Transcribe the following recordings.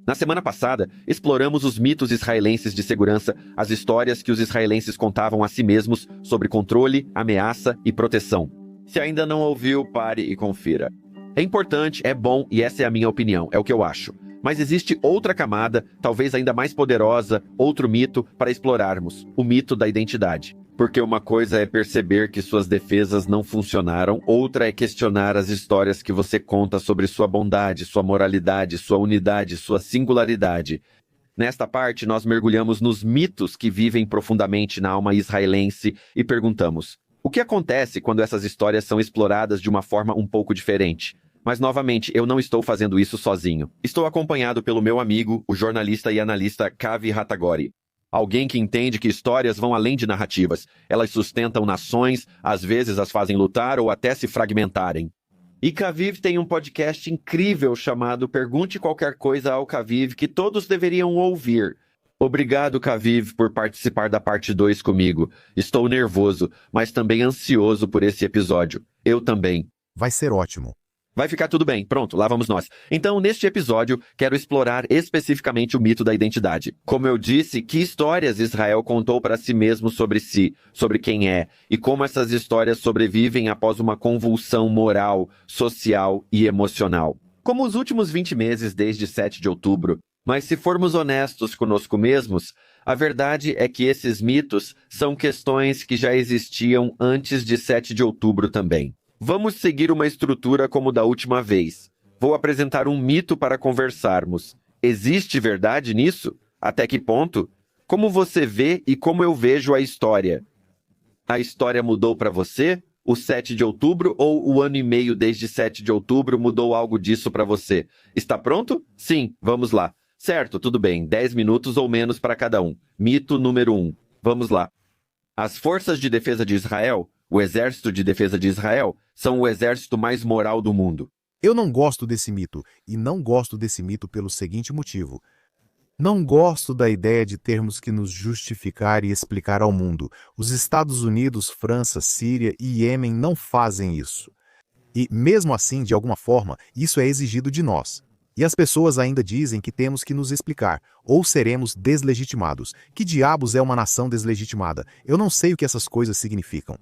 Na semana passada, exploramos os mitos israelenses de segurança, as histórias que os israelenses contavam a si mesmos sobre controle, ameaça e proteção. Se ainda não ouviu, pare e confira. É importante, é bom e essa é a minha opinião, é o que eu acho. Mas existe outra camada, talvez ainda mais poderosa, outro mito para explorarmos, o mito da identidade. Porque uma coisa é perceber que suas defesas não funcionaram, outra é questionar as histórias que você conta sobre sua bondade, sua moralidade, sua unidade, sua singularidade. Nesta parte, nós mergulhamos nos mitos que vivem profundamente na alma israelense e perguntamos: o que acontece quando essas histórias são exploradas de uma forma um pouco diferente? Mas, novamente, eu não estou fazendo isso sozinho. Estou acompanhado pelo meu amigo, o jornalista e analista Kavi Hatagori. Alguém que entende que histórias vão além de narrativas. Elas sustentam nações, às vezes as fazem lutar ou até se fragmentarem. E Kaviv tem um podcast incrível chamado Pergunte Qualquer Coisa ao Kaviv, que todos deveriam ouvir. Obrigado, Kaviv, por participar da parte 2 comigo. Estou nervoso, mas também ansioso por esse episódio. Eu também. Vai ser ótimo. Vai ficar tudo bem, pronto, lá vamos nós. Então, neste episódio, quero explorar especificamente o mito da identidade. Como eu disse, que histórias Israel contou para si mesmo sobre si, sobre quem é, e como essas histórias sobrevivem após uma convulsão moral, social e emocional. Como os últimos 20 meses desde 7 de outubro. Mas se formos honestos conosco mesmos, a verdade é que esses mitos são questões que já existiam antes de 7 de outubro também. Vamos seguir uma estrutura como da última vez. Vou apresentar um mito para conversarmos. Existe verdade nisso? Até que ponto? Como você vê e como eu vejo a história? A história mudou para você? O 7 de outubro ou o ano e meio desde 7 de outubro mudou algo disso para você? Está pronto? Sim, vamos lá. Certo, tudo bem. 10 minutos ou menos para cada um. Mito número 1. Vamos lá. As Forças de Defesa de Israel, o Exército de Defesa de Israel, são o exército mais moral do mundo. Eu não gosto desse mito, e não gosto desse mito pelo seguinte motivo. Não gosto da ideia de termos que nos justificar e explicar ao mundo. Os Estados Unidos, França, Síria e Iêmen não fazem isso. E, mesmo assim, de alguma forma, isso é exigido de nós. E as pessoas ainda dizem que temos que nos explicar, ou seremos deslegitimados. Que diabos é uma nação deslegitimada? Eu não sei o que essas coisas significam.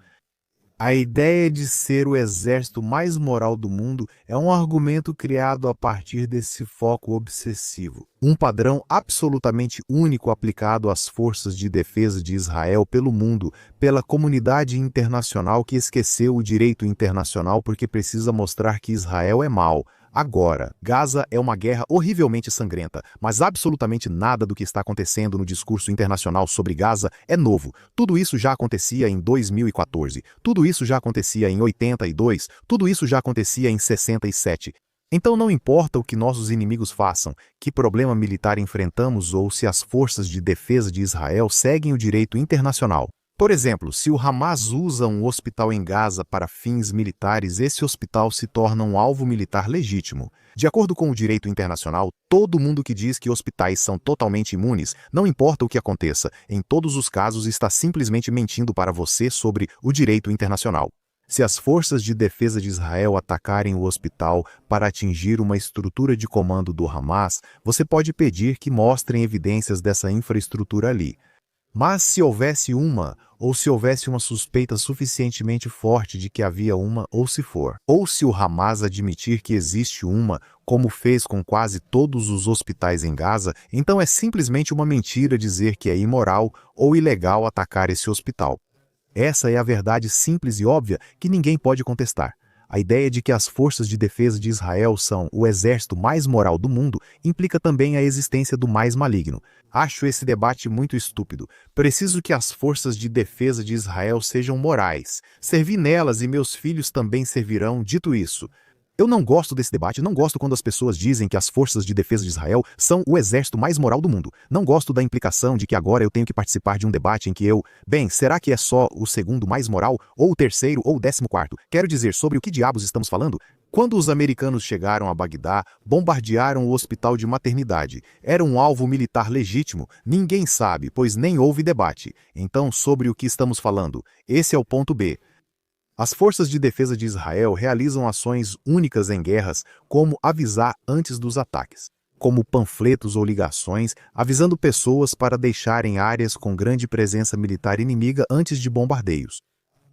A ideia de ser o exército mais moral do mundo é um argumento criado a partir desse foco obsessivo. Um padrão absolutamente único aplicado às forças de defesa de Israel pelo mundo, pela comunidade internacional que esqueceu o direito internacional porque precisa mostrar que Israel é mau. Agora, Gaza é uma guerra horrivelmente sangrenta, mas absolutamente nada do que está acontecendo no discurso internacional sobre Gaza é novo. Tudo isso já acontecia em 2014, tudo isso já acontecia em 82, tudo isso já acontecia em 67. Então não importa o que nossos inimigos façam, que problema militar enfrentamos ou se as forças de defesa de Israel seguem o direito internacional. Por exemplo, se o Hamas usa um hospital em Gaza para fins militares, esse hospital se torna um alvo militar legítimo. De acordo com o direito internacional, todo mundo que diz que hospitais são totalmente imunes, não importa o que aconteça, em todos os casos está simplesmente mentindo para você sobre o direito internacional. Se as forças de defesa de Israel atacarem o hospital para atingir uma estrutura de comando do Hamas, você pode pedir que mostrem evidências dessa infraestrutura ali. Mas se houvesse uma, ou se houvesse uma suspeita suficientemente forte de que havia uma, ou se o Hamas admitir que existe uma, como fez com quase todos os hospitais em Gaza, então é simplesmente uma mentira dizer que é imoral ou ilegal atacar esse hospital. Essa é a verdade simples e óbvia que ninguém pode contestar. A ideia de que as forças de defesa de Israel são o exército mais moral do mundo implica também a existência do mais maligno. Acho esse debate muito estúpido. Preciso que as forças de defesa de Israel sejam morais. Servi nelas e meus filhos também servirão, dito isso. Eu não gosto desse debate, não gosto quando as pessoas dizem que as forças de defesa de Israel são o exército mais moral do mundo. Não gosto da implicação de que agora eu tenho que participar de um debate em que será que é só o segundo mais moral, ou o terceiro, ou o 14º? Quero dizer, sobre o que diabos estamos falando? Quando os americanos chegaram a Bagdá, bombardearam o hospital de maternidade. Era um alvo militar legítimo? Ninguém sabe, pois nem houve debate. Então, sobre o que estamos falando? Esse é o ponto B. As forças de defesa de Israel realizam ações únicas em guerras, como avisar antes dos ataques. como panfletos ou ligações, avisando pessoas para deixarem áreas com grande presença militar inimiga antes de bombardeios.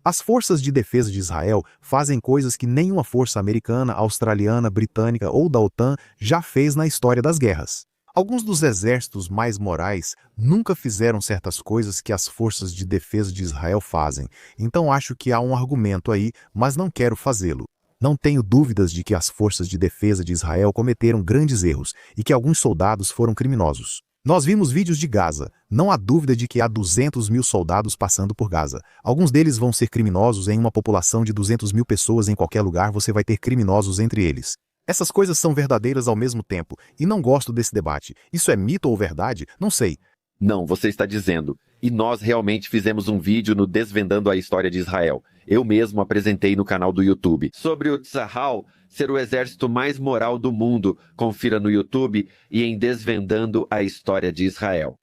As forças de defesa de Israel fazem coisas que nenhuma força americana, australiana, britânica ou da OTAN já fez na história das guerras. Alguns dos exércitos mais morais nunca fizeram certas coisas que as forças de defesa de Israel fazem, então acho que há um argumento aí, mas não quero fazê-lo. Não tenho dúvidas de que as forças de defesa de Israel cometeram grandes erros e que alguns soldados foram criminosos. Nós vimos vídeos de Gaza. Não há dúvida de que há 200 mil soldados passando por Gaza. Alguns deles vão ser criminosos. Em uma população de 200 mil pessoas em qualquer lugar, você vai ter criminosos entre eles. Essas coisas são verdadeiras ao mesmo tempo, e não gosto desse debate. Isso é mito ou verdade? Não sei. Não, você está dizendo. E nós realmente fizemos um vídeo no Desvendando a História de Israel. Eu mesmo apresentei no canal do YouTube. Sobre o Tzahal ser o exército mais moral do mundo, confira no YouTube e em Desvendando a História de Israel.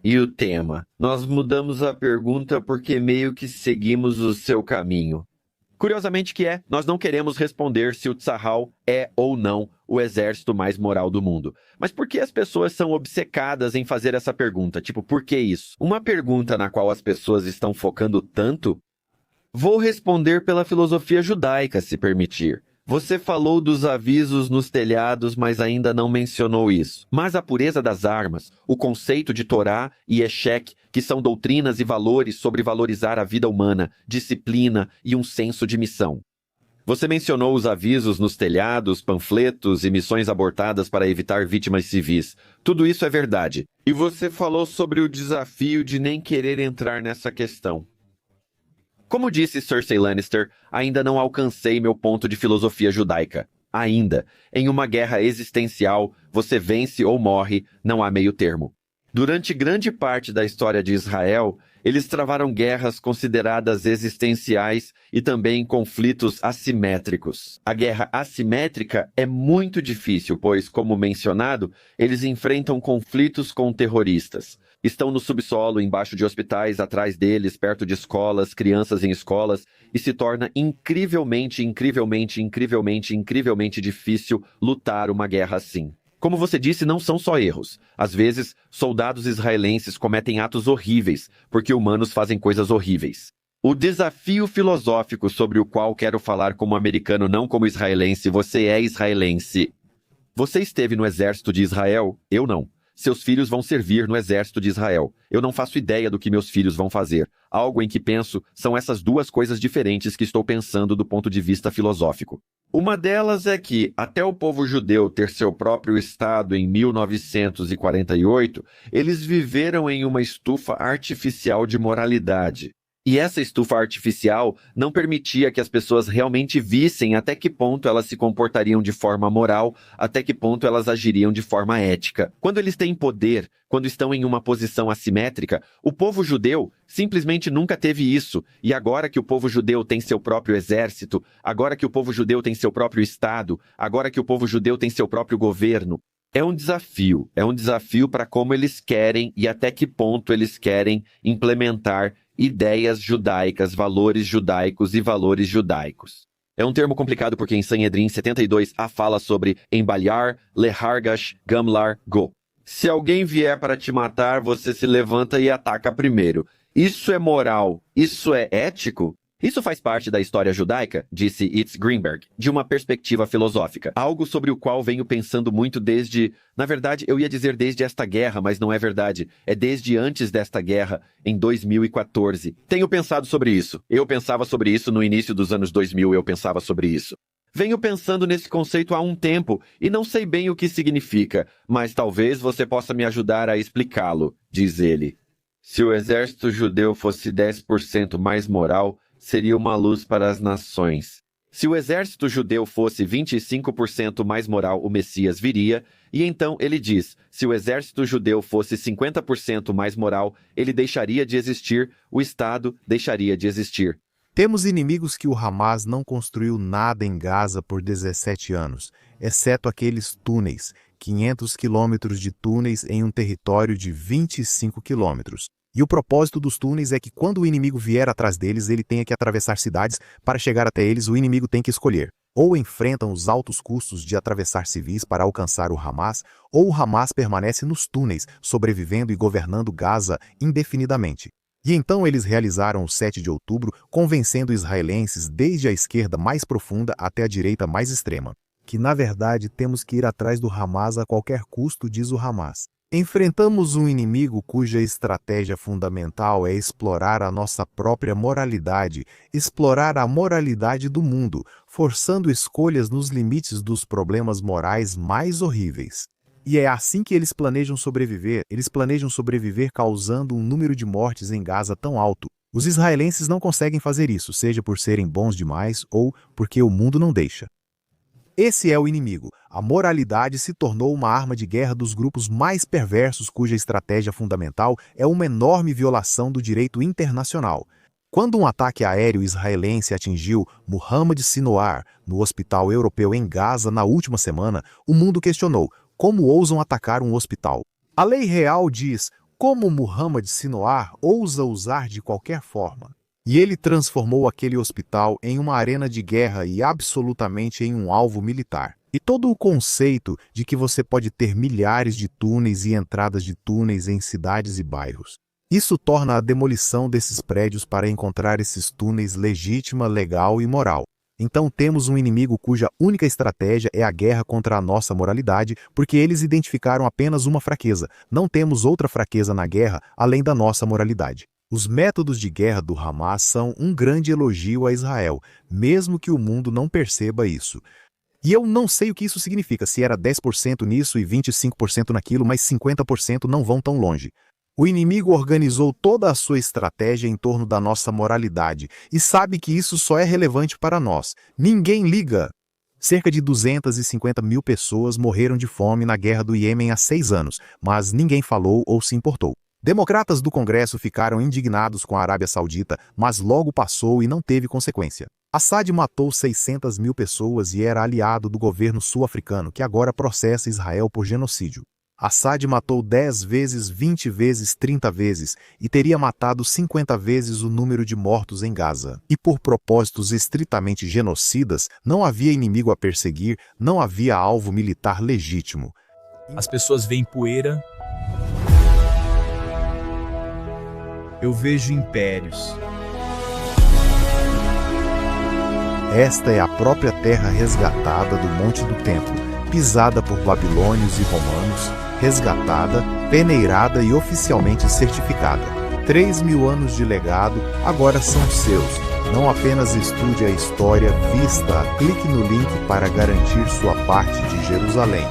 E o tema? Nós mudamos a pergunta porque meio que seguimos o seu caminho. Curiosamente nós não queremos responder se o Tzahal é ou não o exército mais moral do mundo. Mas por que as pessoas são obcecadas em fazer essa pergunta? Tipo, por que isso? Uma pergunta na qual as pessoas estão focando tanto? Vou responder pela filosofia judaica, se permitir. Você falou dos avisos nos telhados, mas ainda não mencionou isso. Mas a pureza das armas, o conceito de Torá e Eshek, que são doutrinas e valores sobre valorizar a vida humana, disciplina e um senso de missão. Você mencionou os avisos nos telhados, panfletos e missões abortadas para evitar vítimas civis. Tudo isso é verdade. E você falou sobre o desafio de nem querer entrar nessa questão. Como disse Cersei Lannister, ainda não alcancei meu ponto de filosofia judaica. Ainda, em uma guerra existencial, você vence ou morre, não há meio termo. Durante grande parte da história de Israel, eles travaram guerras consideradas existenciais e também conflitos assimétricos. A guerra assimétrica é muito difícil, pois, como mencionado, eles enfrentam conflitos com terroristas. Estão no subsolo, embaixo de hospitais, atrás deles, perto de escolas, crianças em escolas, e se torna incrivelmente difícil lutar uma guerra assim. Como você disse, não são só erros. Às vezes, soldados israelenses cometem atos horríveis, porque humanos fazem coisas horríveis. O desafio filosófico sobre o qual quero falar como americano, não como israelense, você é israelense. Você esteve no exército de Israel? Eu não. Seus filhos vão servir no exército de Israel. Eu não faço ideia do que meus filhos vão fazer. Algo em que penso são essas duas coisas diferentes que estou pensando do ponto de vista filosófico. Uma delas é que, até o povo judeu ter seu próprio Estado em 1948, eles viveram em uma estufa artificial de moralidade. E essa estufa artificial não permitia que as pessoas realmente vissem até que ponto elas se comportariam de forma moral, até que ponto elas agiriam de forma ética. Quando eles têm poder, quando estão em uma posição assimétrica, o povo judeu simplesmente nunca teve isso. E agora que o povo judeu tem seu próprio exército, agora que o povo judeu tem seu próprio Estado, agora que o povo judeu tem seu próprio governo, é um desafio para como eles querem e até que ponto eles querem implementar ideias judaicas, valores judaicos e valores judaicos. É um termo complicado porque em Sanhedrin 72 fala sobre embalhar, lehargash, gamlar, go. Se alguém vier para te matar, você se levanta e ataca primeiro. Isso é moral? Isso é ético? Isso faz parte da história judaica, disse Itz Greenberg, de uma perspectiva filosófica. Algo sobre o qual venho pensando muito desde... Na verdade, eu ia dizer desde esta guerra, mas não é verdade. É desde antes desta guerra, em 2014. Tenho pensado sobre isso. Eu pensava sobre isso no início dos anos 2000, eu pensava sobre isso. Venho pensando nesse conceito há um tempo e não sei bem o que significa, mas talvez você possa me ajudar a explicá-lo, diz ele. Se o exército judeu fosse 10% mais moral, seria uma luz para as nações. Se o exército judeu fosse 25% mais moral, o Messias viria, e então ele diz, se o exército judeu fosse 50% mais moral, ele deixaria de existir, o Estado deixaria de existir. Temos inimigos que o Hamas não construiu nada em Gaza por 17 anos, exceto aqueles túneis, 500 quilômetros de túneis em um território de 25 quilômetros. E o propósito dos túneis é que quando o inimigo vier atrás deles, ele tenha que atravessar cidades. Para chegar até eles, o inimigo tem que escolher. Ou enfrentam os altos custos de atravessar civis para alcançar o Hamas, ou o Hamas permanece nos túneis, sobrevivendo e governando Gaza indefinidamente. E então eles realizaram o 7 de outubro, convencendo israelenses desde a esquerda mais profunda até a direita mais extrema. Que, na verdade, temos que ir atrás do Hamas a qualquer custo, diz o Hamas. Enfrentamos um inimigo cuja estratégia fundamental é explorar a nossa própria moralidade, explorar a moralidade do mundo, forçando escolhas nos limites dos problemas morais mais horríveis. E é assim que eles planejam sobreviver. Eles planejam sobreviver causando um número de mortes em Gaza tão alto. Os israelenses não conseguem fazer isso, seja por serem bons demais ou porque o mundo não deixa. Esse é o inimigo. A moralidade se tornou uma arma de guerra dos grupos mais perversos cuja estratégia fundamental é uma enorme violação do direito internacional. Quando um ataque aéreo israelense atingiu Muhammad Sinwar, no hospital europeu em Gaza na última semana, o mundo questionou: como ousam atacar um hospital? A lei real diz: como Muhammad Sinwar ousa usar de qualquer forma? E ele transformou aquele hospital em uma arena de guerra e absolutamente em um alvo militar. E todo o conceito de que você pode ter milhares de túneis e entradas de túneis em cidades e bairros. Isso torna a demolição desses prédios para encontrar esses túneis legítima, legal e moral. Então temos um inimigo cuja única estratégia é a guerra contra a nossa moralidade, porque eles identificaram apenas uma fraqueza. Não temos outra fraqueza na guerra além da nossa moralidade. Os métodos de guerra do Hamas são um grande elogio a Israel, mesmo que o mundo não perceba isso. E eu não sei o que isso significa, se era 10% nisso e 25% naquilo, mas 50% não vão tão longe. O inimigo organizou toda a sua estratégia em torno da nossa moralidade e sabe que isso só é relevante para nós. Ninguém liga. Cerca de 250 mil pessoas morreram de fome na guerra do Iêmen há 6 anos, mas ninguém falou ou se importou. Democratas do Congresso ficaram indignados com a Arábia Saudita, mas logo passou e não teve consequência. Assad matou 600 mil pessoas e era aliado do governo sul-africano, que agora processa Israel por genocídio. Assad matou 10 vezes, 20 vezes, 30 vezes e teria matado 50 vezes o número de mortos em Gaza. E por propósitos estritamente genocidas, não havia inimigo a perseguir, não havia alvo militar legítimo. As pessoas veem poeira. Eu vejo impérios. Esta é a própria terra resgatada do Monte do Templo, pisada por babilônios e romanos, resgatada, peneirada e oficialmente certificada. 3.000 anos de legado agora são seus. Não apenas estude a história, vista, clique no link para garantir sua parte de Jerusalém.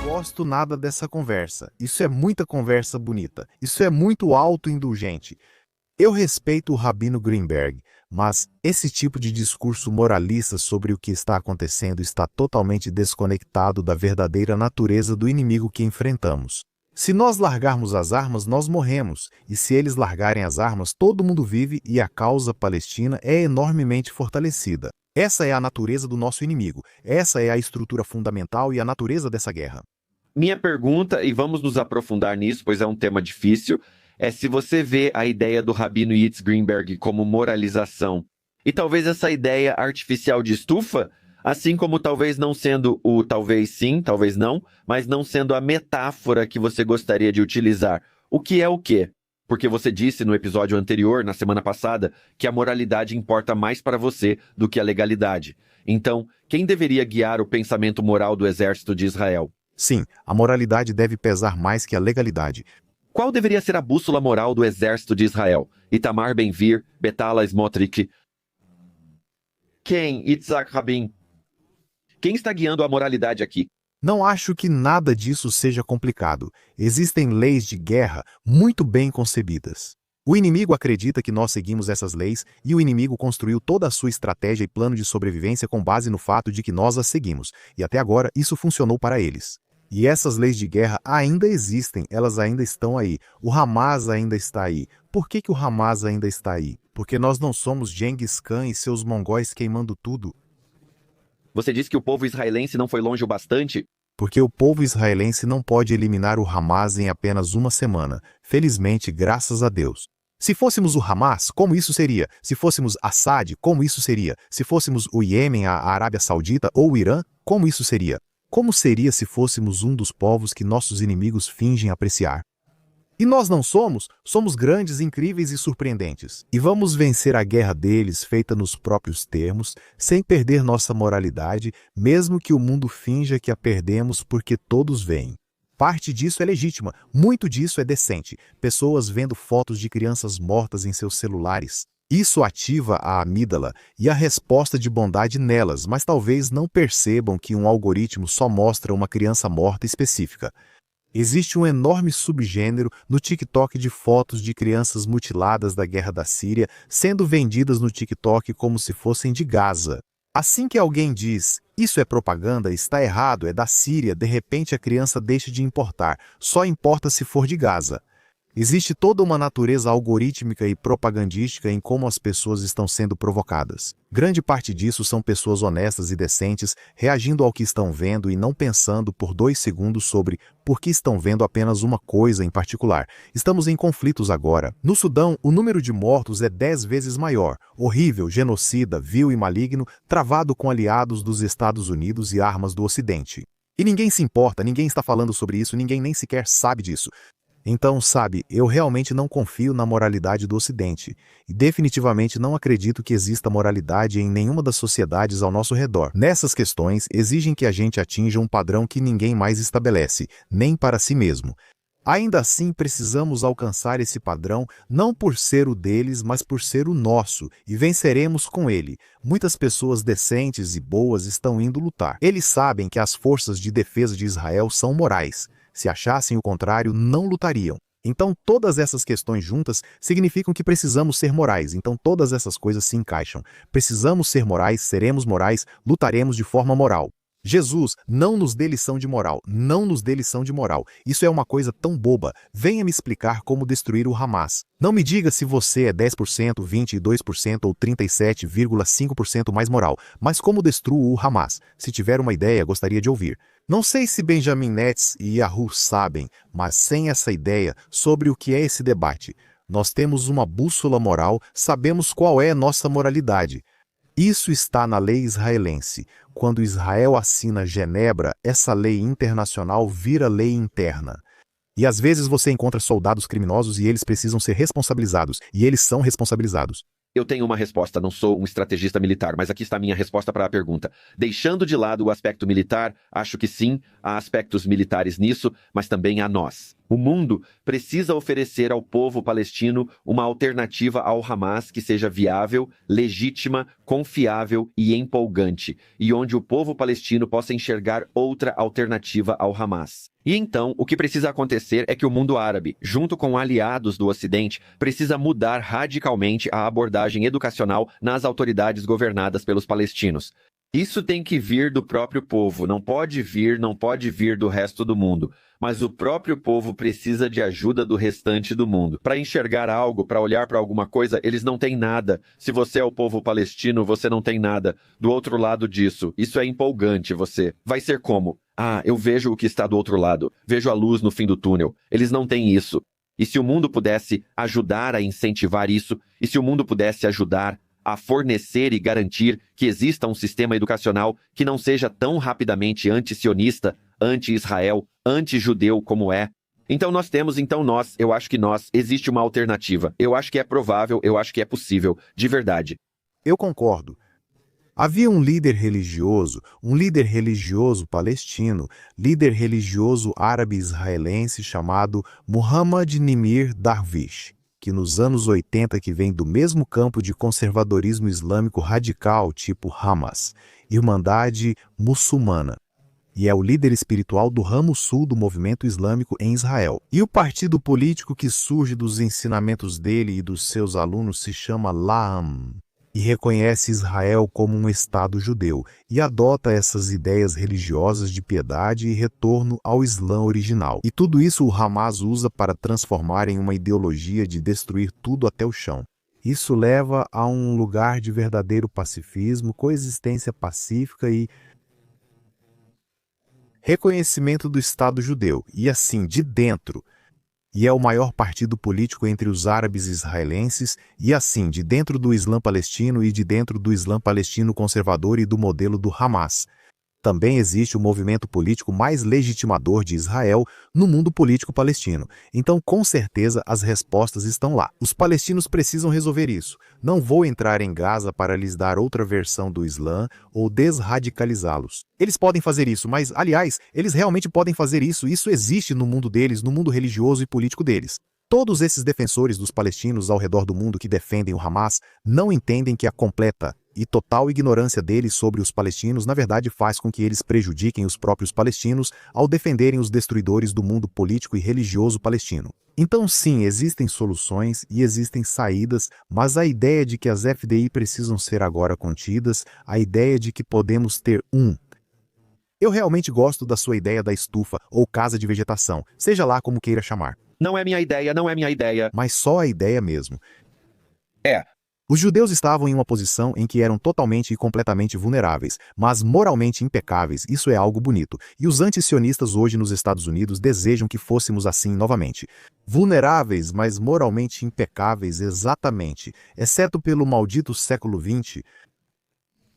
Não gosto nada dessa conversa. Isso é muita conversa bonita. Isso é muito autoindulgente. Eu respeito o Rabino Greenberg, mas esse tipo de discurso moralista sobre o que está acontecendo está totalmente desconectado da verdadeira natureza do inimigo que enfrentamos. Se nós largarmos as armas, nós morremos, e se eles largarem as armas, todo mundo vive e a causa palestina é enormemente fortalecida. Essa é a natureza do nosso inimigo, essa é a estrutura fundamental e a natureza dessa guerra. Minha pergunta, e vamos nos aprofundar nisso, pois é um tema difícil, é se você vê a ideia do Rabino Yitzhak Greenberg como moralização, e talvez essa ideia artificial de estufa, assim como talvez não sendo o talvez sim, talvez não, mas não sendo a metáfora que você gostaria de utilizar. O que é o quê? Porque você disse no episódio anterior, na semana passada, que a moralidade importa mais para você do que a legalidade. Então, quem deveria guiar o pensamento moral do exército de Israel? Sim, a moralidade deve pesar mais que a legalidade. Qual deveria ser a bússola moral do exército de Israel? Itamar Ben-Gvir, Betala Smotrich. Quem? Yitzhak Rabin. Quem está guiando a moralidade aqui? Não acho que nada disso seja complicado. Existem leis de guerra muito bem concebidas. O inimigo acredita que nós seguimos essas leis e o inimigo construiu toda a sua estratégia e plano de sobrevivência com base no fato de que nós as seguimos. E até agora isso funcionou para eles. E essas leis de guerra ainda existem, elas ainda estão aí. O Hamas ainda está aí. Por que o Hamas ainda está aí? Porque nós não somos Genghis Khan e seus mongóis queimando tudo. Você disse que o povo israelense não foi longe o bastante? Porque o povo israelense não pode eliminar o Hamas em apenas uma semana. Felizmente, graças a Deus. Se fôssemos o Hamas, como isso seria? Se fôssemos Assad, como isso seria? Se fôssemos o Iêmen, a Arábia Saudita ou o Irã, como isso seria? Como seria se fôssemos um dos povos que nossos inimigos fingem apreciar? E nós não somos? Somos grandes, incríveis e surpreendentes. E vamos vencer a guerra deles, feita nos próprios termos, sem perder nossa moralidade, mesmo que o mundo finja que a perdemos porque todos veem. Parte disso é legítima, muito disso é decente. Pessoas vendo fotos de crianças mortas em seus celulares. Isso ativa a amígdala e a resposta de bondade nelas, mas talvez não percebam que um algoritmo só mostra uma criança morta específica. Existe um enorme subgênero no TikTok de fotos de crianças mutiladas da guerra da Síria sendo vendidas no TikTok como se fossem de Gaza. Assim que alguém diz, isso é propaganda, está errado, é da Síria, de repente a criança deixa de importar, só importa se for de Gaza. Existe toda uma natureza algorítmica e propagandística em como as pessoas estão sendo provocadas. Grande parte disso são pessoas honestas e decentes, reagindo ao que estão vendo e não pensando por 2 segundos sobre por que estão vendo apenas uma coisa em particular. Estamos em conflitos agora. No Sudão, o número de mortos é 10 vezes maior. Horrível, genocida, vil e maligno, travado com aliados dos Estados Unidos e armas do Ocidente. E ninguém se importa, ninguém está falando sobre isso, ninguém nem sequer sabe disso. Então, sabe, eu realmente não confio na moralidade do Ocidente, e definitivamente não acredito que exista moralidade em nenhuma das sociedades ao nosso redor. Nessas questões, exigem que a gente atinja um padrão que ninguém mais estabelece, nem para si mesmo. Ainda assim, precisamos alcançar esse padrão não por ser o deles, mas por ser o nosso, e venceremos com ele. Muitas pessoas decentes e boas estão indo lutar. Eles sabem que as forças de defesa de Israel são morais. Se achassem o contrário, não lutariam. Então, todas essas questões juntas significam que precisamos ser morais. Então, todas essas coisas se encaixam. Precisamos ser morais, seremos morais, lutaremos de forma moral. Jesus, não nos dê lição de moral. Não nos dê lição de moral. Isso é uma coisa tão boba. Venha me explicar como destruir o Hamas. Não me diga se você é 10%, 22% ou 37,5% mais moral, mas como destruo o Hamas. Se tiver uma ideia, gostaria de ouvir. Não sei se Benjamin Netz e Yahoo sabem, mas sem essa ideia sobre o que é esse debate. Nós temos uma bússola moral, sabemos qual é nossa moralidade. Isso está na lei israelense. Quando Israel assina Genebra, essa lei internacional vira lei interna. E às vezes você encontra soldados criminosos e eles precisam ser responsabilizados, e eles são responsabilizados. Eu tenho uma resposta, não sou um estrategista militar, mas aqui está a minha resposta para a pergunta. Deixando de lado o aspecto militar, acho que sim, há aspectos militares nisso, mas também há nós. O mundo precisa oferecer ao povo palestino uma alternativa ao Hamas que seja viável, legítima, confiável e empolgante, e onde o povo palestino possa enxergar outra alternativa ao Hamas. E então, o que precisa acontecer é que o mundo árabe, junto com aliados do Ocidente, precisa mudar radicalmente a abordagem educacional nas autoridades governadas pelos palestinos. Isso tem que vir do próprio povo, não pode vir do resto do mundo. Mas o próprio povo precisa de ajuda do restante do mundo. Para enxergar algo, para olhar para alguma coisa, eles não têm nada. Se você é o povo palestino, você não tem nada. Do outro lado disso, isso é empolgante, você. Vai ser como? Ah, eu vejo o que está do outro lado. Vejo a luz no fim do túnel. Eles não têm isso. E se o mundo pudesse ajudar a incentivar isso, e se o mundo pudesse ajudar a fornecer e garantir que exista um sistema educacional que não seja tão rapidamente anti-sionista, anti-Israel, anti-judeu como é. Então eu acho que existe uma alternativa. Eu acho que é provável, eu acho que é possível, de verdade. Eu concordo. Havia um líder religioso palestino, líder religioso árabe-israelense chamado Muhammad Nimir Darwish, que nos anos 80 que vem do mesmo campo de conservadorismo islâmico radical tipo Hamas, Irmandade Muçulmana, e é o líder espiritual do ramo sul do movimento islâmico em Israel. E o partido político que surge dos ensinamentos dele e dos seus alunos se chama La'am, e reconhece Israel como um Estado judeu, e adota essas ideias religiosas de piedade e retorno ao Islã original. E tudo isso o Hamas usa para transformar em uma ideologia de destruir tudo até o chão. Isso leva a um lugar de verdadeiro pacifismo, coexistência pacífica e reconhecimento do Estado judeu. E assim, de dentro, e é o maior partido político entre os árabes israelenses e, assim, de dentro do Islã palestino e de dentro do Islã palestino conservador e do modelo do Hamas. Também existe o movimento político mais legitimador de Israel no mundo político palestino. Então, com certeza, as respostas estão lá. Os palestinos precisam resolver isso. Não vou entrar em Gaza para lhes dar outra versão do Islã ou desradicalizá-los. Eles podem fazer isso, mas, aliás, eles realmente podem fazer isso. Isso existe no mundo deles, no mundo religioso e político deles. Todos esses defensores dos palestinos ao redor do mundo que defendem o Hamas não entendem que a completa e total ignorância deles sobre os palestinos na verdade faz com que eles prejudiquem os próprios palestinos ao defenderem os destruidores do mundo político e religioso palestino. Então sim, existem soluções e existem saídas, mas a ideia de que as FDI precisam ser agora contidas, a ideia de que podemos ter Eu realmente gosto da sua ideia da estufa ou casa de vegetação, seja lá como queira chamar. Não é minha ideia, não é minha ideia. Mas só a ideia mesmo. É. Os judeus estavam em uma posição em que eram totalmente e completamente vulneráveis, mas moralmente impecáveis. Isso é algo bonito. E os antisionistas hoje nos Estados Unidos desejam que fôssemos assim novamente. Vulneráveis, mas moralmente impecáveis, exatamente. Exceto pelo maldito século XX.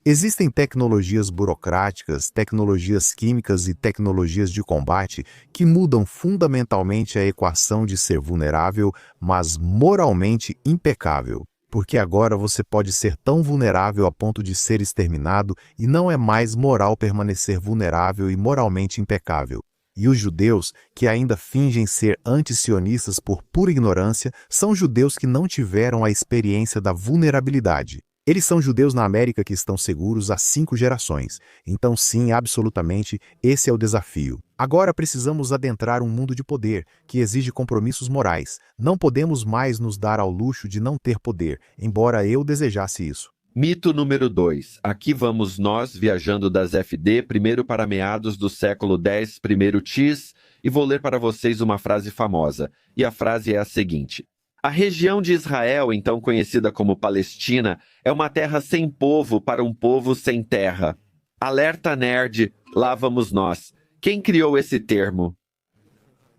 Existem tecnologias burocráticas, tecnologias químicas e tecnologias de combate que mudam fundamentalmente a equação de ser vulnerável, mas moralmente impecável. Porque agora você pode ser tão vulnerável a ponto de ser exterminado e não é mais moral permanecer vulnerável e moralmente impecável. E os judeus, que ainda fingem ser antisionistas por pura ignorância, são judeus que não tiveram a experiência da vulnerabilidade. Eles são judeus na América que estão seguros há 5 gerações. Então sim, absolutamente, esse é o desafio. Agora precisamos adentrar um mundo de poder, que exige compromissos morais. Não podemos mais nos dar ao luxo de não ter poder, embora eu desejasse isso. Mito número 2. Aqui vamos nós, viajando das FD, primeiro para meados do século X, primeiro X, e vou ler para vocês uma frase famosa. E a frase é a seguinte. A região de Israel, então conhecida como Palestina, é uma terra sem povo para um povo sem terra. Alerta nerd, lá vamos nós. Quem criou esse termo?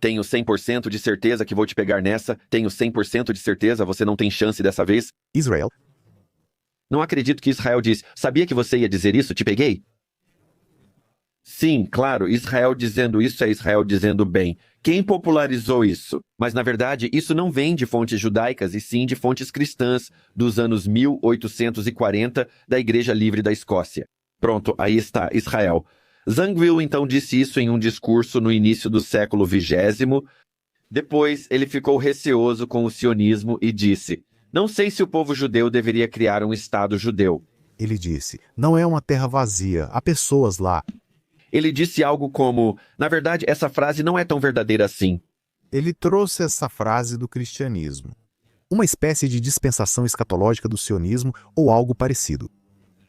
Tenho 100% de certeza que vou te pegar nessa. Tenho 100% de certeza, você não tem chance dessa vez. Israel. Não acredito que Israel disse. Sabia que você ia dizer isso? Te peguei? Sim, claro, Israel dizendo isso é Israel dizendo bem. Quem popularizou isso? Mas, na verdade, isso não vem de fontes judaicas, e sim de fontes cristãs, dos anos 1840, da Igreja Livre da Escócia. Pronto, aí está, Israel. Zangwill, então, disse isso em um discurso no início do século XX. Depois, ele ficou receoso com o sionismo e disse, não sei se o povo judeu deveria criar um Estado judeu. Ele disse, não é uma terra vazia, há pessoas lá. Ele disse algo como, na verdade, essa frase não é tão verdadeira assim. Ele trouxe essa frase do cristianismo. Uma espécie de dispensação escatológica do sionismo ou algo parecido.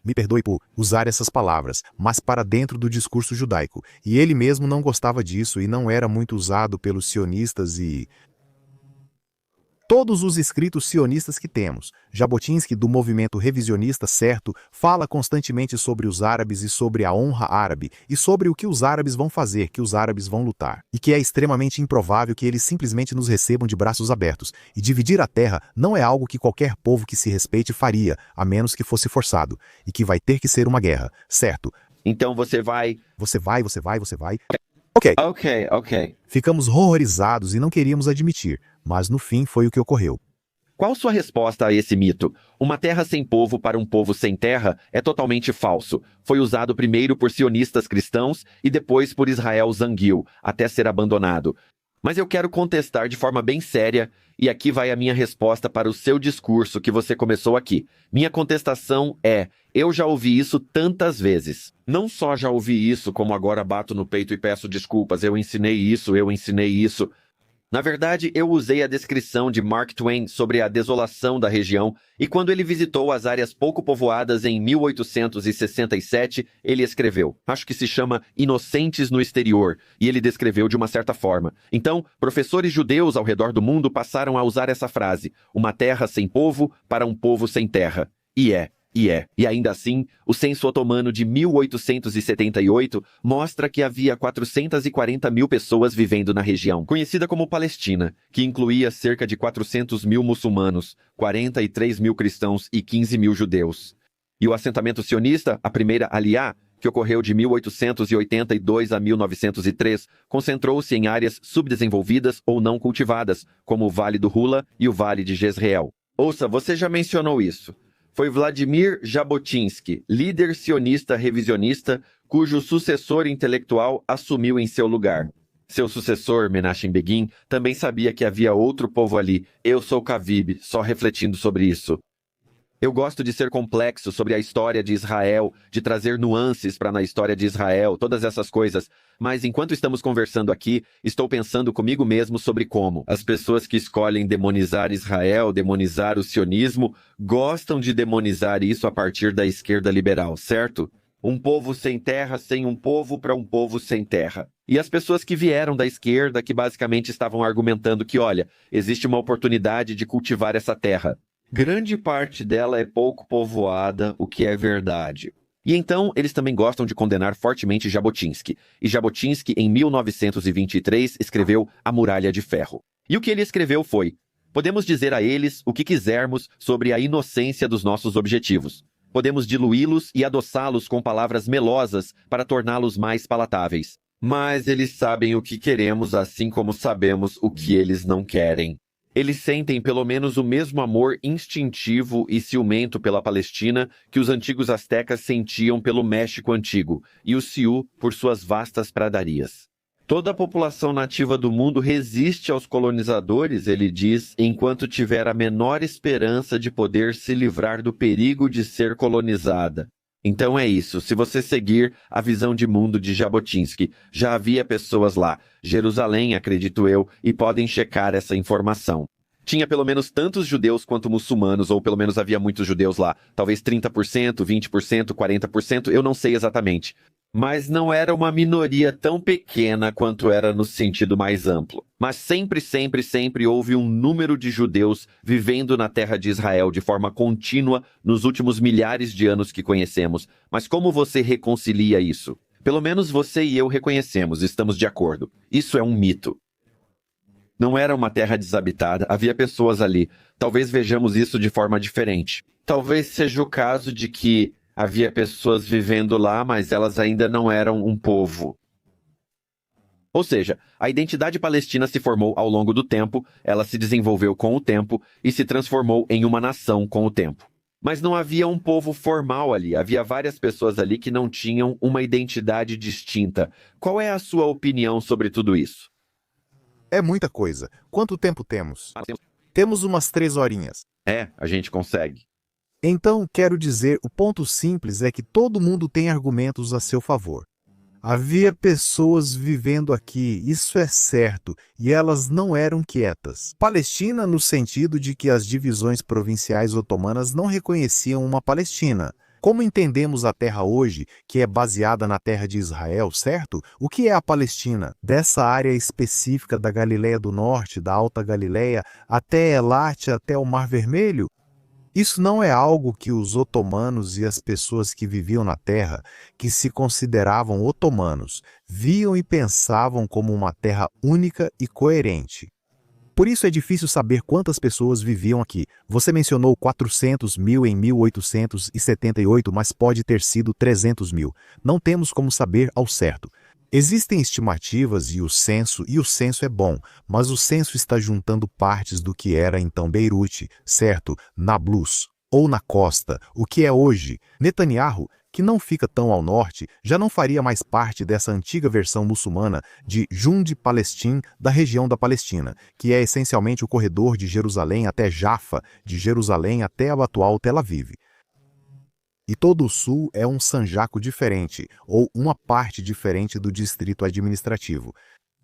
Me perdoe por usar essas palavras, mas para dentro do discurso judaico. E ele mesmo não gostava disso e não era muito usado pelos sionistas e... Todos os escritos sionistas que temos, Jabotinsky, do movimento revisionista certo, fala constantemente sobre os árabes e sobre a honra árabe, e sobre o que os árabes vão fazer, que os árabes vão lutar, e que é extremamente improvável que eles simplesmente nos recebam de braços abertos, e dividir a terra não é algo que qualquer povo que se respeite faria, a menos que fosse forçado, e que vai ter que ser uma guerra, certo? Então você vai... Você vai. Ok. Ficamos horrorizados e não queríamos admitir, mas no fim foi o que ocorreu. Qual sua resposta a esse mito? Uma terra sem povo para um povo sem terra é totalmente falso. Foi usado primeiro por sionistas cristãos e depois por Israel Zangwill, até ser abandonado. Mas eu quero contestar de forma bem séria, e aqui vai a minha resposta para o seu discurso que você começou aqui. Minha contestação é, eu já ouvi isso tantas vezes. Não só já ouvi isso, como agora bato no peito e peço desculpas, eu ensinei isso. Na verdade, eu usei a descrição de Mark Twain sobre a desolação da região, e quando ele visitou as áreas pouco povoadas em 1867, ele escreveu, acho que se chama Inocentes no Exterior, e ele descreveu de uma certa forma. Então, professores judeus ao redor do mundo passaram a usar essa frase, uma terra sem povo para um povo sem terra. E e é. E ainda assim, o censo otomano de 1878 mostra que havia 440 mil pessoas vivendo na região, conhecida como Palestina, que incluía cerca de 400 mil muçulmanos, 43 mil cristãos e 15 mil judeus. E o assentamento sionista, a primeira Aliá, que ocorreu de 1882 a 1903, concentrou-se em áreas subdesenvolvidas ou não cultivadas, como o Vale do Hula e o Vale de Jezreel. Ouça, você já mencionou isso. Foi Vladimir Jabotinsky, líder sionista revisionista, cujo sucessor intelectual assumiu em seu lugar. Seu sucessor, Menachem Begin, também sabia que havia outro povo ali. Eu sou Kavib, só refletindo sobre isso. Eu gosto de ser complexo sobre a história de Israel, de trazer nuances para na história de Israel, todas essas coisas. Mas enquanto estamos conversando aqui, estou pensando comigo mesmo sobre como as pessoas que escolhem demonizar Israel, demonizar o sionismo, gostam de demonizar isso a partir da esquerda liberal, certo? Um povo sem terra, sem um povo para um povo sem terra. E as pessoas que vieram da esquerda, que basicamente estavam argumentando que, olha, existe uma oportunidade de cultivar essa terra. Grande parte dela é pouco povoada, o que é verdade. E então, eles também gostam de condenar fortemente Jabotinsky. E Jabotinsky, em 1923, escreveu A Muralha de Ferro. E o que ele escreveu foi: podemos dizer a eles o que quisermos sobre a inocência dos nossos objetivos. Podemos diluí-los e adoçá-los com palavras melosas para torná-los mais palatáveis. Mas eles sabem o que queremos, assim como sabemos o que eles não querem. Eles sentem pelo menos o mesmo amor instintivo e ciumento pela Palestina que os antigos astecas sentiam pelo México antigo, e o Sioux por suas vastas pradarias. Toda a população nativa do mundo resiste aos colonizadores, ele diz, enquanto tiver a menor esperança de poder se livrar do perigo de ser colonizada. Então é isso, se você seguir a visão de mundo de Jabotinsky, já havia pessoas lá, Jerusalém, acredito eu, e podem checar essa informação. Tinha pelo menos tantos judeus quanto muçulmanos, ou pelo menos havia muitos judeus lá, talvez 30%, 20%, 40%, eu não sei exatamente. Mas não era uma minoria tão pequena quanto era no sentido mais amplo. Mas sempre, sempre, sempre houve um número de judeus vivendo na terra de Israel de forma contínua nos últimos milhares de anos que conhecemos. Mas como você reconcilia isso? Pelo menos você e eu reconhecemos, estamos de acordo. Isso é um mito. Não era uma terra desabitada, havia pessoas ali. Talvez vejamos isso de forma diferente. Talvez seja o caso de que havia pessoas vivendo lá, mas elas ainda não eram um povo. Ou seja, a identidade palestina se formou ao longo do tempo, ela se desenvolveu com o tempo e se transformou em uma nação com o tempo. Mas não havia um povo formal ali, havia várias pessoas ali que não tinham uma identidade distinta. Qual é a sua opinião sobre tudo isso? É muita coisa. Quanto tempo temos? Temos umas 3 horinhas. A gente consegue. Então, quero dizer, o ponto simples é que todo mundo tem argumentos a seu favor. Havia pessoas vivendo aqui, isso é certo, e elas não eram quietas. Palestina no sentido de que as divisões provinciais otomanas não reconheciam uma Palestina. Como entendemos a terra hoje, que é baseada na terra de Israel, certo? O que é a Palestina? Dessa área específica da Galileia do Norte, da Alta Galileia, até Elat, até o Mar Vermelho? Isso não é algo que os otomanos e as pessoas que viviam na terra, que se consideravam otomanos, viam e pensavam como uma terra única e coerente. Por isso é difícil saber quantas pessoas viviam aqui. Você mencionou 400 mil em 1878, mas pode ter sido 300 mil. Não temos como saber ao certo. Existem estimativas e o censo é bom, mas o censo está juntando partes do que era então Beirute, certo? Nablus, ou na costa, o que é hoje. Netanyahu, que não fica tão ao norte, já não faria mais parte dessa antiga versão muçulmana de Jund Palestine da região da Palestina, que é essencialmente o corredor de Jerusalém até Jaffa, de Jerusalém até a atual Tel Aviv. E todo o sul é um sanjaco diferente, ou uma parte diferente do distrito administrativo.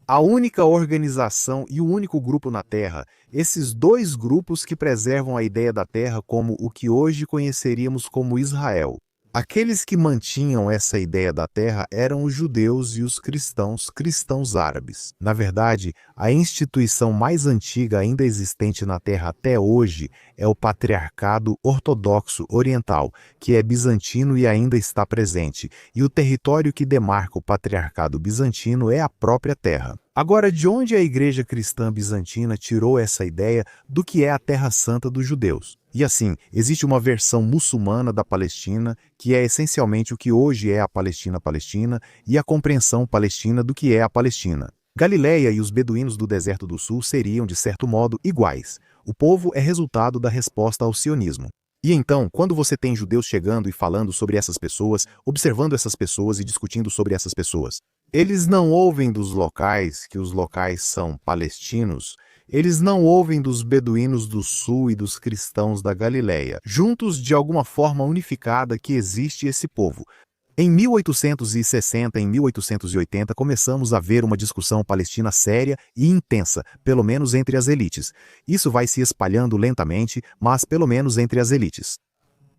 A única organização e o único grupo na Terra, esses 2 grupos que preservam a ideia da Terra como o que hoje conheceríamos como Israel. Aqueles que mantinham essa ideia da terra eram os judeus e os cristãos árabes. Na verdade, a instituição mais antiga ainda existente na terra até hoje é o Patriarcado Ortodoxo Oriental, que é bizantino e ainda está presente, e o território que demarca o Patriarcado Bizantino é a própria terra. Agora, de onde a Igreja Cristã Bizantina tirou essa ideia do que é a Terra Santa dos judeus? E assim, existe uma versão muçulmana da Palestina, que é essencialmente o que hoje é a Palestina, e a compreensão palestina do que é a Palestina. Galileia e os beduínos do deserto do sul seriam, de certo modo, iguais. O povo é resultado da resposta ao sionismo. E então, quando você tem judeus chegando e falando sobre essas pessoas, observando essas pessoas e discutindo sobre essas pessoas, eles não ouvem dos locais, que os locais são palestinos, eles não ouvem dos beduínos do sul e dos cristãos da Galileia, juntos de alguma forma unificada que existe esse povo. Em 1860 e 1880 começamos a ver uma discussão palestina séria e intensa, pelo menos entre as elites. Isso vai se espalhando lentamente, mas pelo menos entre as elites.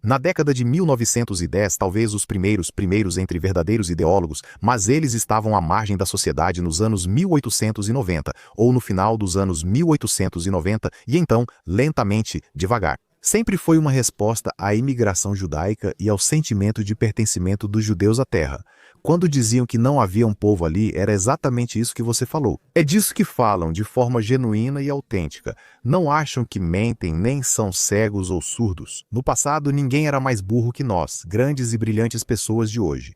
Na década de 1910, talvez os primeiros entre verdadeiros ideólogos, mas eles estavam à margem da sociedade nos anos 1890, ou no final dos anos 1890, e então, lentamente, devagar. Sempre foi uma resposta à imigração judaica e ao sentimento de pertencimento dos judeus à terra. Quando diziam que não havia um povo ali, era exatamente isso que você falou. É disso que falam, de forma genuína e autêntica. Não acham que mentem, nem são cegos ou surdos. No passado, ninguém era mais burro que nós, grandes e brilhantes pessoas de hoje.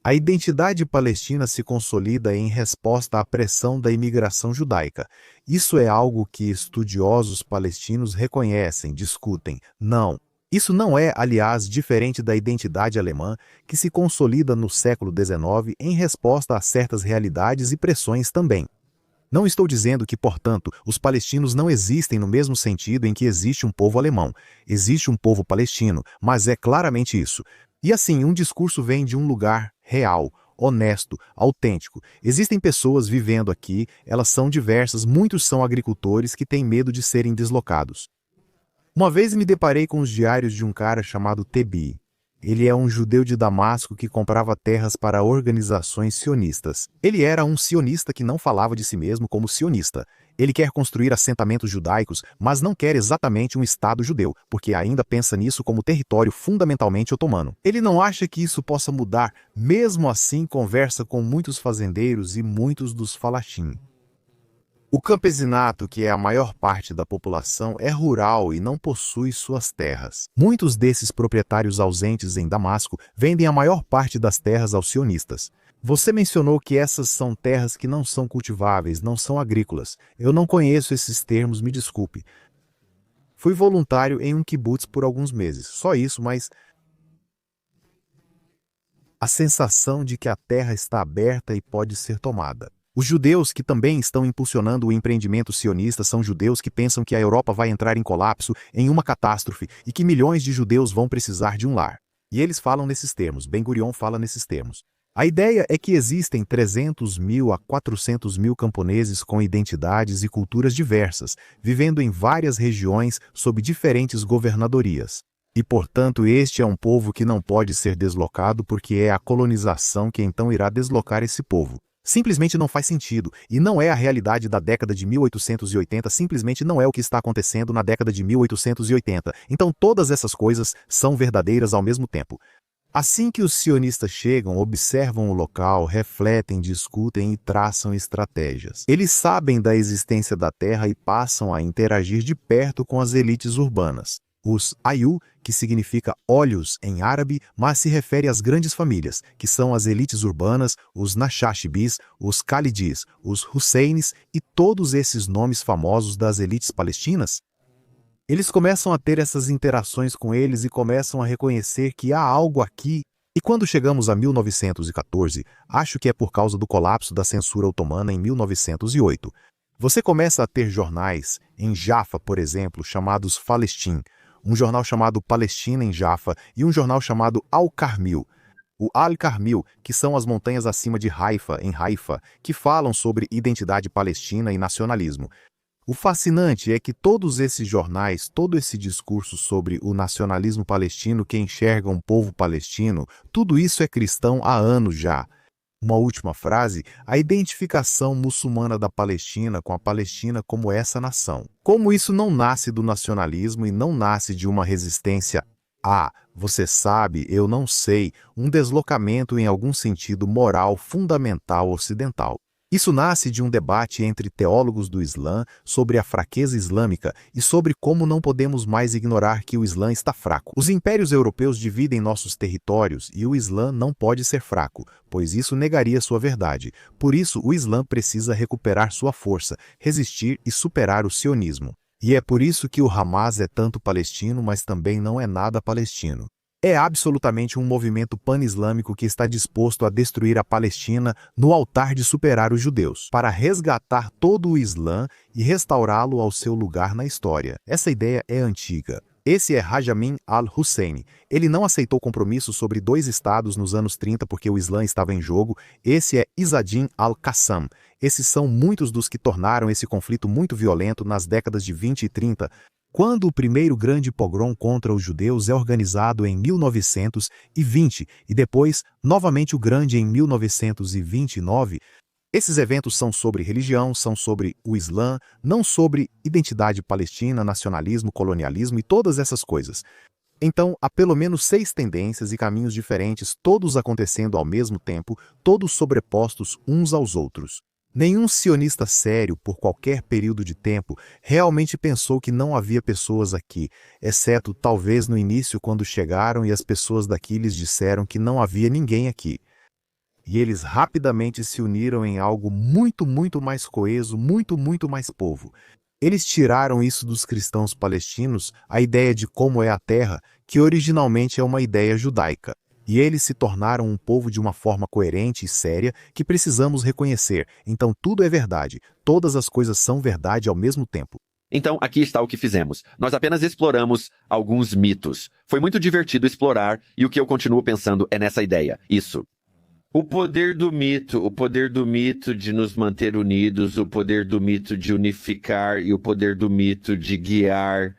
A identidade palestina se consolida em resposta à pressão da imigração judaica. Isso é algo que estudiosos palestinos reconhecem, discutem. Não. Isso não é, aliás, diferente da identidade alemã, que se consolida no século XIX em resposta a certas realidades e pressões também. Não estou dizendo que, portanto, os palestinos não existem no mesmo sentido em que existe um povo alemão. Existe um povo palestino, mas é claramente isso. E assim, um discurso vem de um lugar real, honesto, autêntico. Existem pessoas vivendo aqui, elas são diversas, muitos são agricultores que têm medo de serem deslocados. Uma vez me deparei com os diários de um cara chamado Tebi. Ele é um judeu de Damasco que comprava terras para organizações sionistas. Ele era um sionista que não falava de si mesmo como sionista. Ele quer construir assentamentos judaicos, mas não quer exatamente um Estado judeu, porque ainda pensa nisso como território fundamentalmente otomano. Ele não acha que isso possa mudar, mesmo assim conversa com muitos fazendeiros e muitos dos falachim. O campesinato, que é a maior parte da população, é rural e não possui suas terras. Muitos desses proprietários ausentes em Damasco vendem a maior parte das terras aos sionistas. Você mencionou que essas são terras que não são cultiváveis, não são agrícolas. Eu não conheço esses termos, me desculpe. Fui voluntário em um kibutz por alguns meses, só isso, mas a sensação de que a terra está aberta e pode ser tomada. Os judeus que também estão impulsionando o empreendimento sionista são judeus que pensam que a Europa vai entrar em colapso, em uma catástrofe, e que milhões de judeus vão precisar de um lar. E eles falam nesses termos, Ben-Gurion fala nesses termos. A ideia é que existem 300 mil a 400 mil camponeses com identidades e culturas diversas, vivendo em várias regiões sob diferentes governadorias. E, portanto, este é um povo que não pode ser deslocado porque é a colonização que então irá deslocar esse povo. Simplesmente não faz sentido, e não é a realidade da década de 1880, simplesmente não é o que está acontecendo na década de 1880. Então todas essas coisas são verdadeiras ao mesmo tempo. Assim que os sionistas chegam, observam o local, refletem, discutem e traçam estratégias. Eles sabem da existência da terra e passam a interagir de perto com as elites urbanas. Os Ayu, que significa olhos em árabe, mas se refere às grandes famílias, que são as elites urbanas, os Nashashibis, os Khalidis, os Husseins e todos esses nomes famosos das elites palestinas. Eles começam a ter essas interações com eles e começam a reconhecer que há algo aqui. E quando chegamos a 1914, acho que é por causa do colapso da censura otomana em 1908, você começa a ter jornais, em Jaffa, por exemplo, chamados Falestim, um jornal chamado Palestina em Jaffa e um jornal chamado Al-Carmil. O Al-Carmil, que são as montanhas acima de Haifa, em Haifa, que falam sobre identidade palestina e nacionalismo. O fascinante é que todos esses jornais, todo esse discurso sobre o nacionalismo palestino que enxerga um povo palestino, tudo isso é cristão há anos já. Uma última frase, a identificação muçulmana da Palestina com a Palestina como essa nação. Como isso não nasce do nacionalismo e não nasce de uma resistência a, você sabe, eu não sei, um deslocamento em algum sentido moral fundamental ocidental. Isso nasce de um debate entre teólogos do Islã sobre a fraqueza islâmica e sobre como não podemos mais ignorar que o Islã está fraco. Os impérios europeus dividem nossos territórios e o Islã não pode ser fraco, pois isso negaria sua verdade. Por isso, o Islã precisa recuperar sua força, resistir e superar o sionismo. E é por isso que o Hamas é tanto palestino, mas também não é nada palestino. É absolutamente um movimento pan-islâmico que está disposto a destruir a Palestina no altar de superar os judeus, para resgatar todo o Islã e restaurá-lo ao seu lugar na história. Essa ideia é antiga. Esse é Rajamin al-Hussein. Ele não aceitou compromisso sobre 2 estados nos anos 30 porque o Islã estava em jogo. Esse é Izzadin al-Qassam. Esses são muitos dos que tornaram esse conflito muito violento nas décadas de 20 e 30. Quando o primeiro grande pogrom contra os judeus é organizado em 1920 e depois, novamente o grande em 1929, esses eventos são sobre religião, são sobre o Islã, não sobre identidade palestina, nacionalismo, colonialismo e todas essas coisas. Então, há pelo menos 6 tendências e caminhos diferentes, todos acontecendo ao mesmo tempo, todos sobrepostos uns aos outros. Nenhum sionista sério, por qualquer período de tempo, realmente pensou que não havia pessoas aqui, exceto talvez no início quando chegaram e as pessoas daqui lhes disseram que não havia ninguém aqui. E eles rapidamente se uniram em algo muito, muito mais coeso, muito, muito mais povo. Eles tiraram isso dos cristãos palestinos, a ideia de como é a terra, que originalmente é uma ideia judaica. E eles se tornaram um povo de uma forma coerente e séria que precisamos reconhecer. Então tudo é verdade. Todas as coisas são verdade ao mesmo tempo. Então, aqui está o que fizemos. Nós apenas exploramos alguns mitos. Foi muito divertido explorar e o que eu continuo pensando é nessa ideia. Isso. O poder do mito de nos manter unidos, o poder do mito de unificar e o poder do mito de guiar.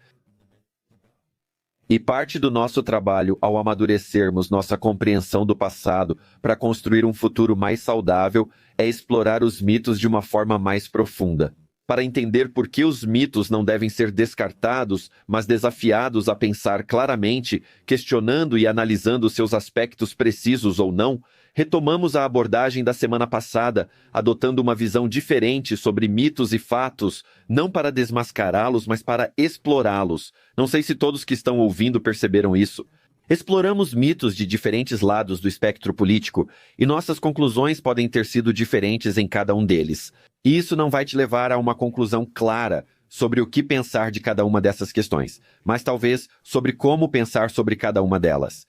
E parte do nosso trabalho ao amadurecermos nossa compreensão do passado para construir um futuro mais saudável é explorar os mitos de uma forma mais profunda. Para entender por que os mitos não devem ser descartados, mas desafiados a pensar claramente, questionando e analisando seus aspectos precisos ou não, retomamos a abordagem da semana passada, adotando uma visão diferente sobre mitos e fatos, não para desmascará-los, mas para explorá-los. Não sei se todos que estão ouvindo perceberam isso. Exploramos mitos de diferentes lados do espectro político, e nossas conclusões podem ter sido diferentes em cada um deles. E isso não vai te levar a uma conclusão clara sobre o que pensar de cada uma dessas questões, mas talvez sobre como pensar sobre cada uma delas.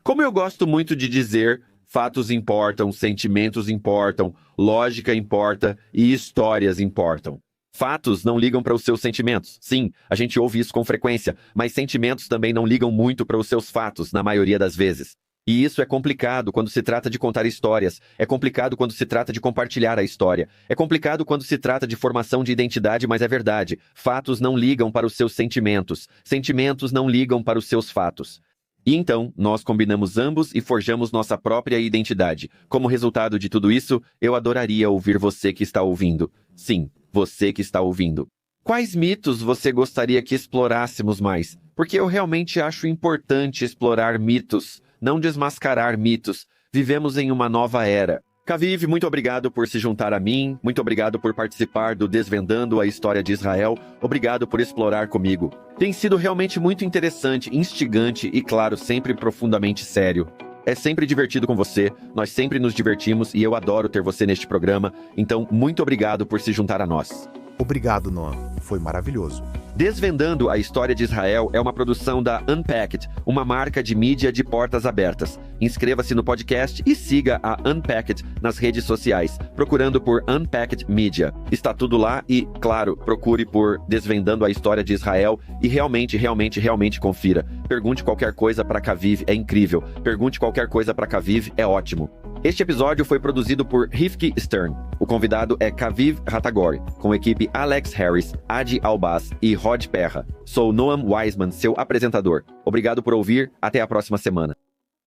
Como eu gosto muito de dizer, fatos importam, sentimentos importam, lógica importa e histórias importam. Fatos não ligam para os seus sentimentos. Sim, a gente ouve isso com frequência, mas sentimentos também não ligam muito para os seus fatos, na maioria das vezes. E isso é complicado quando se trata de contar histórias, é complicado quando se trata de compartilhar a história, é complicado quando se trata de formação de identidade, mas é verdade. Fatos não ligam para os seus sentimentos, sentimentos não ligam para os seus fatos. E então, nós combinamos ambos e forjamos nossa própria identidade. Como resultado de tudo isso, eu adoraria ouvir você que está ouvindo. Sim, você que está ouvindo. Quais mitos você gostaria que explorássemos mais? Porque eu realmente acho importante explorar mitos, não desmascarar mitos. Vivemos em uma nova era. Kaviv, muito obrigado por se juntar a mim, muito obrigado por participar do Desvendando a História de Israel, obrigado por explorar comigo. Tem sido realmente muito interessante, instigante e, claro, sempre profundamente sério. É sempre divertido com você, nós sempre nos divertimos e eu adoro ter você neste programa, então muito obrigado por se juntar a nós. Obrigado, Noam. Foi maravilhoso. Desvendando a História de Israel é uma produção da Unpacked, uma marca de mídia de portas abertas. Inscreva-se no podcast e siga a Unpacked nas redes sociais, procurando por Unpacked Media. Está tudo lá e, claro, procure por Desvendando a História de Israel e realmente confira. Pergunte qualquer coisa para Kaviv, é incrível. Pergunte qualquer coisa para Kaviv, é ótimo. Este episódio foi produzido por Rifki Stern. O convidado é Kaviv Hatagor, com equipe Alex Harris, Adi Albaz e Rod Perra. Sou Noam Wiseman, seu apresentador. Obrigado por ouvir, até a próxima semana.